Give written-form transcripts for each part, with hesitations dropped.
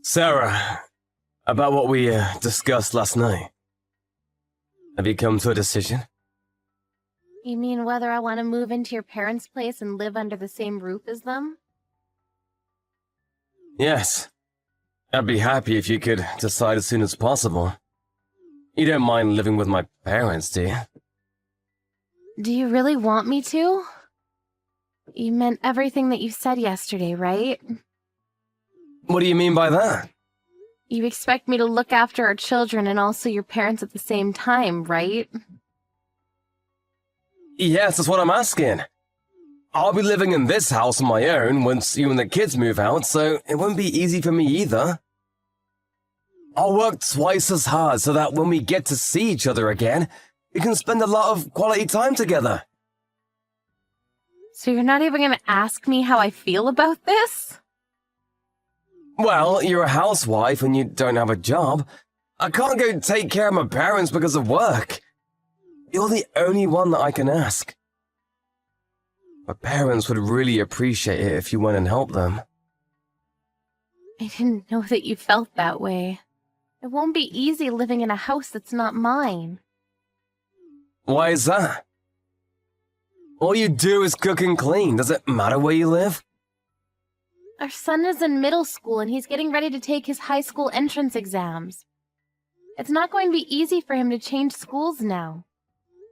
Sarah, about what we discussed last night. Have you come to a decision? You mean whether I want to move into your parents' place and live under the same roof as them? Yes. I'd be happy if you could decide as soon as possible. You don't mind living with my parents, do you? Do you really want me to? You meant everything that you said yesterday, right? What do you mean by that? You expect me to look after our children and also your parents at the same time, right? Yes, that's what I'm asking. I'll be living in this house on my own once you and the kids move out, so it won't be easy for me either. I'll work twice as hard so that when we get to see each other again, we can spend a lot of quality time together. So you're not even going to ask me how I feel about this? Well, you're a housewife and you don't have a job. I can't go take care of my parents because of work. You're the only one that I can ask. My parents would really appreciate it if you went and helped them. I didn't know that you felt that way. It won't be easy living in a house that's not mine. Why is that? All you do is cook and clean. Does it matter where you live? Our son is in middle school and he's getting ready to take his high school entrance exams. It's not going to be easy for him to change schools now.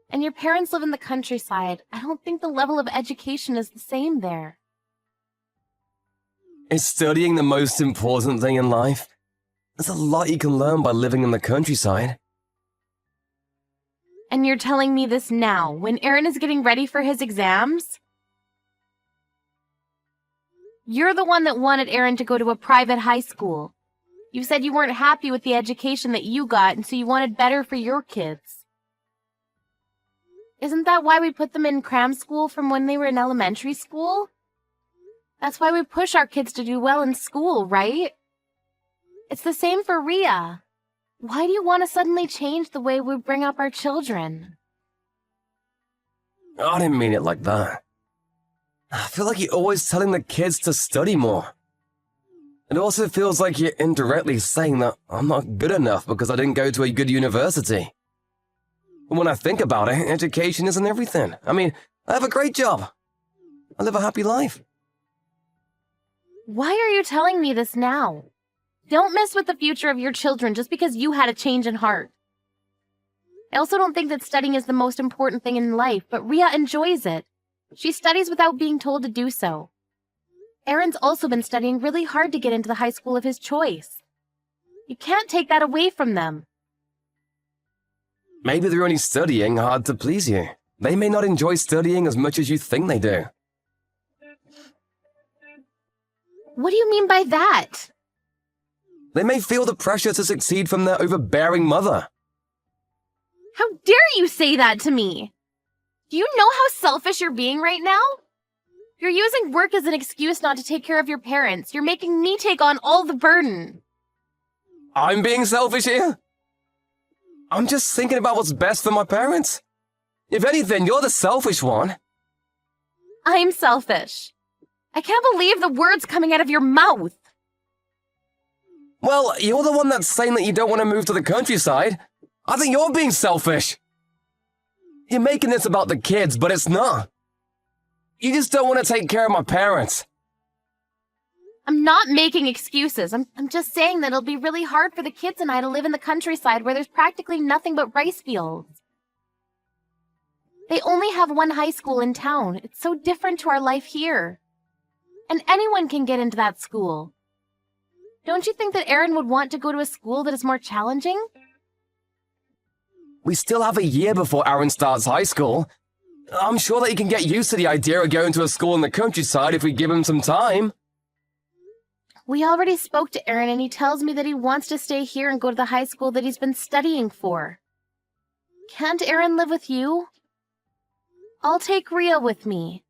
And your parents live in the countryside. I don't think the level of education is the same there. Is studying the most important thing in life? There's a lot you can learn by living in the countryside. And you're telling me this now, when Aaron is getting ready for his exams? You're the one that wanted Aaron to go to a private high school. You said you weren't happy with the education that you got, and so you wanted better for your kids. Isn't that why we put them in cram school from when they were in elementary school? That's why we push our kids to do well in school, right? It's the same for Ria. Why do you want to suddenly change the way we bring up our children? I didn't mean it like that. I feel like you're always telling the kids to study more. It also feels like you're indirectly saying that I'm not good enough because I didn't go to a good university. But when I think about it, education isn't everything. I mean, I have a great job. I live a happy life. Why are you telling me this now? Don't mess with the future of your children just because you had a change in heart. I also don't think that studying is the most important thing in life, but Ria enjoys it. She studies without being told to do so. Aaron's also been studying really hard to get into the high school of his choice. You can't take that away from them. Maybe they're only studying hard to please you. They may not enjoy studying as much as you think they do. What do you mean by that? They may feel the pressure to succeed from their overbearing mother. How dare you say that to me? Do you know how selfish you're being right now? You're using work as an excuse not to take care of your parents. You're making me take on all the burden. I'm being selfish here? I'm just thinking about what's best for my parents. If anything, you're the selfish one. I'm selfish. I can't believe the words coming out of your mouth. Well, you're the one that's saying that you don't want to move to the countryside. I think you're being selfish. You're making this about the kids, but it's not. You just don't want to take care of my parents. I'm not making excuses. I'm just saying that it'll be really hard for the kids and I to live in the countryside where there's practically nothing but rice fields. They only have one high school in town. It's so different to our life here. And anyone can get into that school. Don't you think that Aaron would want to go to a school that is more challenging? We still have a year before Aaron starts high school. I'm sure that he can get used to the idea of going to a school in the countryside if we give him some time. We already spoke to Aaron and he tells me that he wants to stay here and go to the high school that he's been studying for. Can't Aaron live with you? I'll take Ria with me.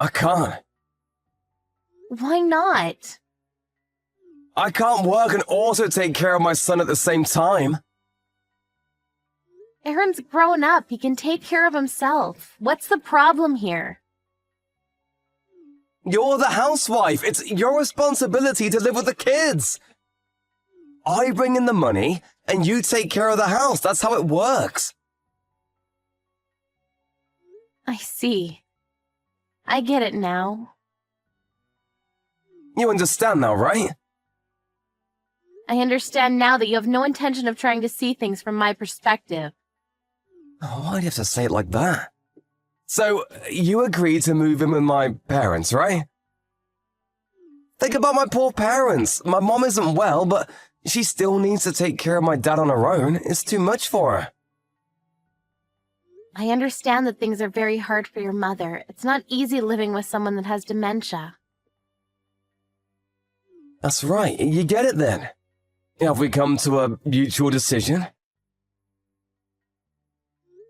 I can't. Why not? I can't work and also take care of my son at the same time. Aaron's grown up. He can take care of himself. What's the problem here? You're the housewife. It's your responsibility to live with the kids. I bring in the money, and you take care of the house. That's how it works. I see. I get it now. You understand now, right? I understand now that you have no intention of trying to see things from my perspective. Oh, why do you have to say it like that? So, you agreed to move in with my parents, right? Think about my poor parents. My mom isn't well, but she still needs to take care of my dad on her own. It's too much for her. I understand that things are very hard for your mother. It's not easy living with someone that has dementia. That's right. You get it then. Have we come to a mutual decision?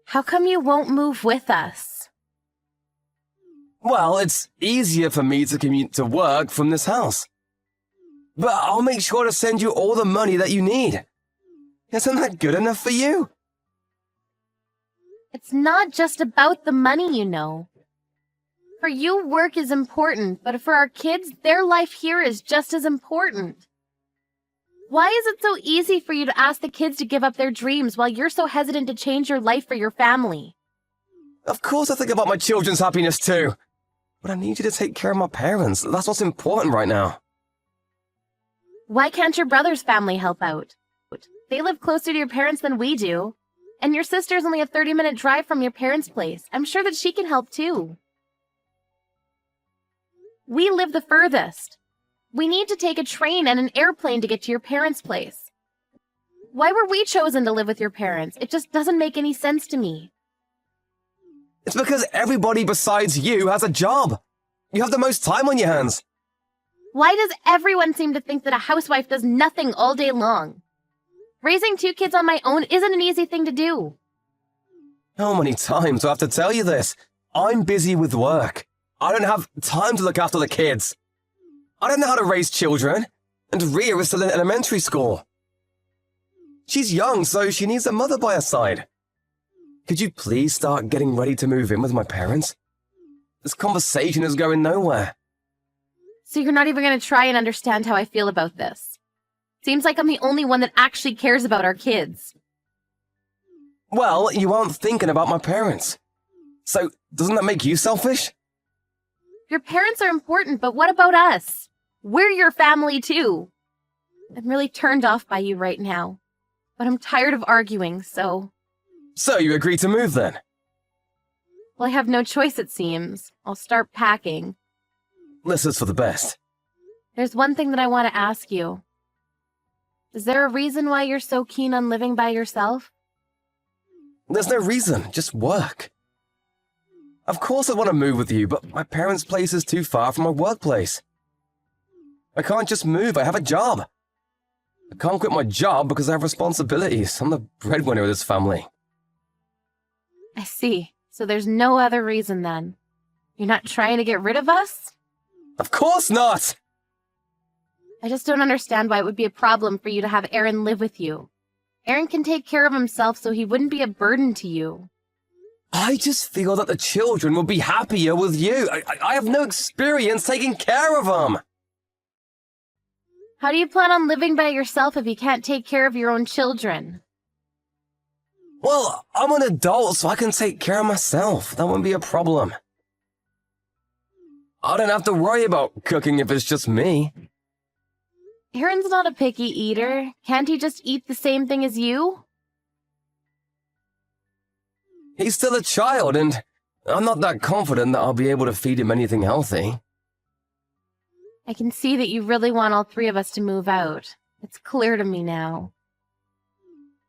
How come you won't move with us? Well, it's easier for me to commute to work from this house. But I'll make sure to send you all the money that you need. Isn't that good enough for you? It's not just about the money, you know. For you, work is important, but for our kids, their life here is just as important. Why is it so easy for you to ask the kids to give up their dreams while you're so hesitant to change your life for your family? Of course I think about my children's happiness too. But I need you to take care of my parents. That's what's important right now. Why can't your brother's family help out? They live closer to your parents than we do. And your sister's only a 30-minute drive from your parents' place. I'm sure that she can help too. We live the furthest. We need to take a train and an airplane to get to your parents' place. Why were we chosen to live with your parents? It just doesn't make any sense to me. It's because everybody besides you has a job. You have the most time on your hands. Why does everyone seem to think that a housewife does nothing all day long? Raising 2 kids on my own isn't an easy thing to do. How many times do I have to tell you this? I'm busy with work. I don't have time to look after the kids. I don't know how to raise children, and Ria is still in elementary school. She's young, so she needs a mother by her side. Could you please start getting ready to move in with my parents? This conversation is going nowhere. So you're not even going to try and understand how I feel about this. Seems like I'm the only one that actually cares about our kids. Well, you aren't thinking about my parents. So, doesn't that make you selfish? Your parents are important, but what about us? We're your family too. I'm really turned off by you right now. But I'm tired of arguing, so... So you agree to move then? Well, I have no choice, it seems. I'll start packing. This is for the best. There's one thing that I want to ask you. Is there a reason why you're so keen on living by yourself? There's no reason, just work. Of course I want to move with you, but my parents' place is too far from my workplace. I can't just move, I have a job. I can't quit my job because I have responsibilities. I'm the breadwinner of this family. I see. So there's no other reason then. You're not trying to get rid of us? Of course not! I just don't understand why it would be a problem for you to have Aaron live with you. Aaron can take care of himself so he wouldn't be a burden to you. I just feel that the children will be happier with you. I have no experience taking care of them. How do you plan on living by yourself if you can't take care of your own children? Well, I'm an adult, so I can take care of myself. That won't be a problem. I don't have to worry about cooking if it's just me. Aaron's not a picky eater. Can't he just eat the same thing as you? He's still a child, and I'm not that confident that I'll be able to feed him anything healthy. I can see that you really want all 3 of us to move out. It's clear to me now.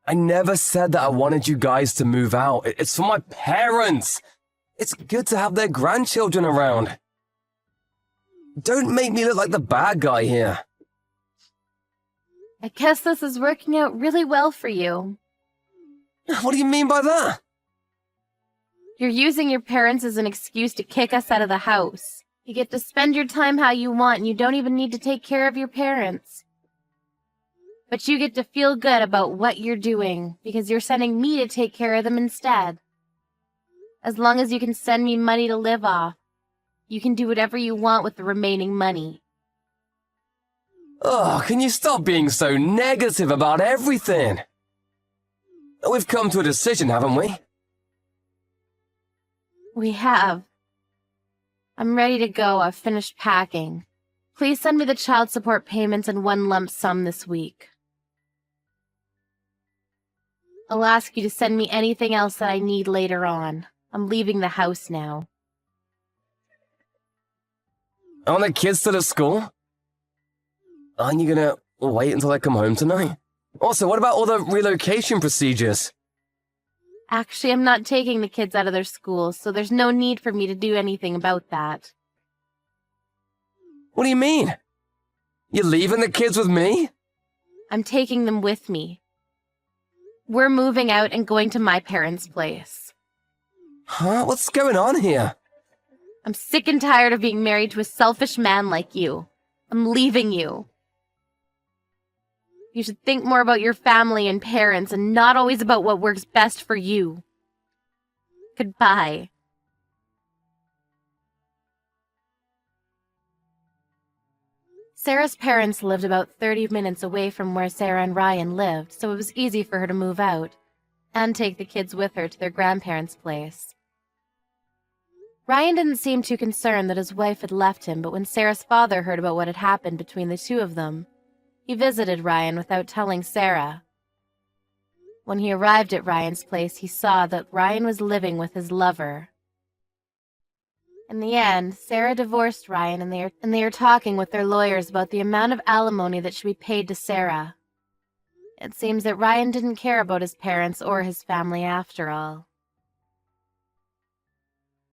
I never said that I wanted you guys to move out. It's for my parents. It's good to have their grandchildren around. Don't make me look like the bad guy here. I guess this is working out really well for you. What do you mean by that? You're using your parents as an excuse to kick us out of the house. You get to spend your time how you want, and you don't even need to take care of your parents. But you get to feel good about what you're doing, because you're sending me to take care of them instead. As long as you can send me money to live off. You can do whatever you want with the remaining money. Oh, can you stop being so negative about everything? We've come to a decision, haven't we? We have. I'm ready to go. I've finished packing. Please send me the child support payments in one lump sum this week. I'll ask you to send me anything else that I need later on. I'm leaving the house now. Aren't the kids still at school? Aren't you gonna wait until I come home tonight? Also, what about all the relocation procedures? Actually, I'm not taking the kids out of their school, so there's no need for me to do anything about that. What do you mean? You're leaving the kids with me? I'm taking them with me. We're moving out and going to my parents' place. Huh? What's going on here? I'm sick and tired of being married to a selfish man like you. I'm leaving you. You should think more about your family and parents and not always about what works best for you. Goodbye. Sarah's parents lived about 30 minutes away from where Sarah and Ryan lived, so it was easy for her to move out and take the kids with her to their grandparents' place. Ryan didn't seem too concerned that his wife had left him, but when Sarah's father heard about what had happened between the two of them, he visited Ryan without telling Sarah. When he arrived at Ryan's place, he saw that Ryan was living with his lover. In the end, Sarah divorced Ryan and they are talking with their lawyers about the amount of alimony that should be paid to Sarah. It seems that Ryan didn't care about his parents or his family after all.